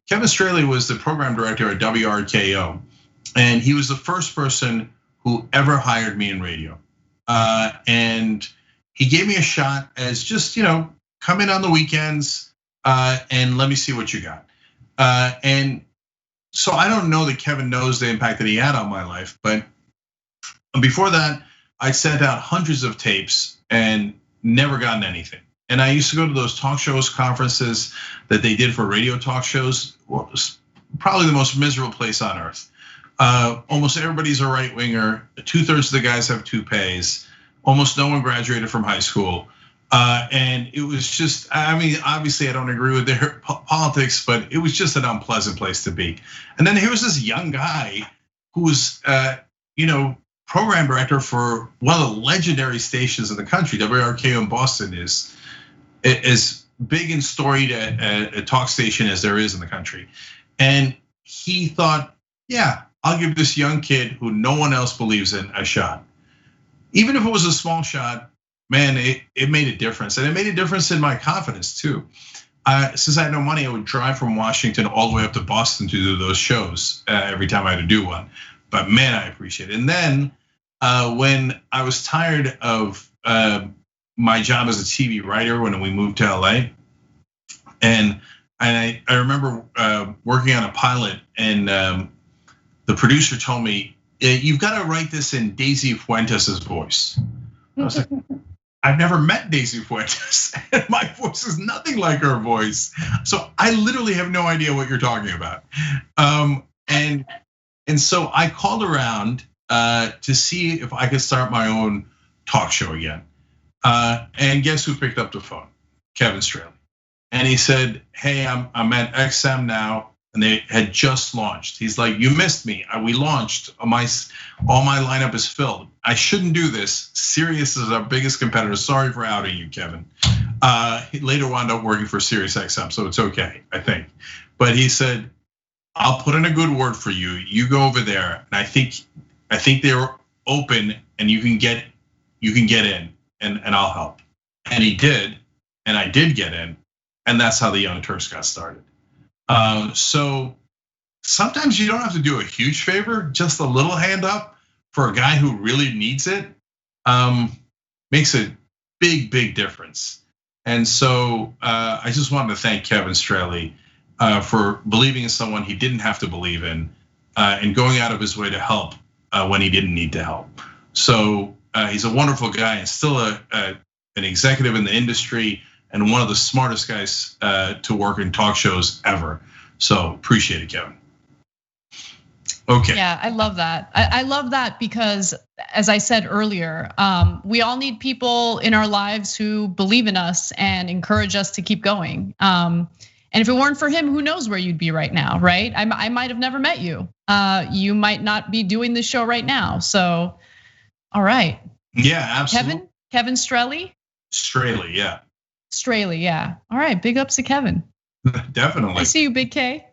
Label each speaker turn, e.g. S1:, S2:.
S1: Kevin Straley was the program director at WRKO, and he was the first person who ever hired me in radio. And he gave me a shot as just, come in on the weekends and let me see what you got. And so I don't know that Kevin knows the impact that he had on my life, but before that, I sent out hundreds of tapes and never gotten anything. And I used to go to those talk shows, conferences that they did for radio talk shows. Well, probably the most miserable place on earth. Almost everybody's a right winger. 2/3 of the guys have toupees. Almost no one graduated from high school. And it was just, obviously I don't agree with their politics, but it was just an unpleasant place to be. And then here was this young guy who was, program director for one of the legendary stations in the country. WRKO in Boston is as big and storied a talk station as there is in the country. And he thought, yeah, I'll give this young kid who no one else believes in a shot. Even if it was a small shot, man, it made a difference. And it made a difference in my confidence too. Since I had no money, I would drive from Washington all the way up to Boston to do those shows every time I had to do one. But man, I appreciate it. And then when I was tired of my job as a TV writer when we moved to LA, and I remember working on a pilot, and the producer told me, you've got to write this in Daisy Fuentes' voice. I was like, I've never met Daisy Fuentes, and my voice is nothing like her voice. So I literally have no idea what you're talking about. And so I called around to see if I could start my own talk show again. And guess who picked up the phone? Kevin Straley. And he said, hey, I'm at XM now, and they had just launched. He's like, you missed me. We launched, all my lineup is filled. I shouldn't do this. Sirius is our biggest competitor. Sorry for outing you, Kevin. He later wound up working for Sirius XM, so it's okay, I think. But he said, I'll put in a good word for you. You go over there, and I think they're open, and you can get in, and I'll help. And he did, and I did get in, and that's how the Young Turks got started. So sometimes you don't have to do a huge favor, just a little hand up for a guy who really needs it, makes a big difference. And so I just wanted to thank Kevin Straley for believing in someone he didn't have to believe in, and going out of his way to help when he didn't need to help. So he's a wonderful guy and still an executive in the industry, and one of the smartest guys to work in talk shows ever. So appreciate it, Kevin. Okay.
S2: Yeah, I love that. I love that because, as I said earlier, we all need people in our lives who believe in us and encourage us to keep going. And if it weren't for him, who knows where you'd be right now, right? I might have never met you. You might not be doing this show right now. So, all right.
S1: Yeah, absolutely.
S2: Kevin Straley?
S1: Straley, yeah.
S2: Straley, yeah. All right, big ups to Kevin.
S1: Definitely.
S2: I see you, Big K.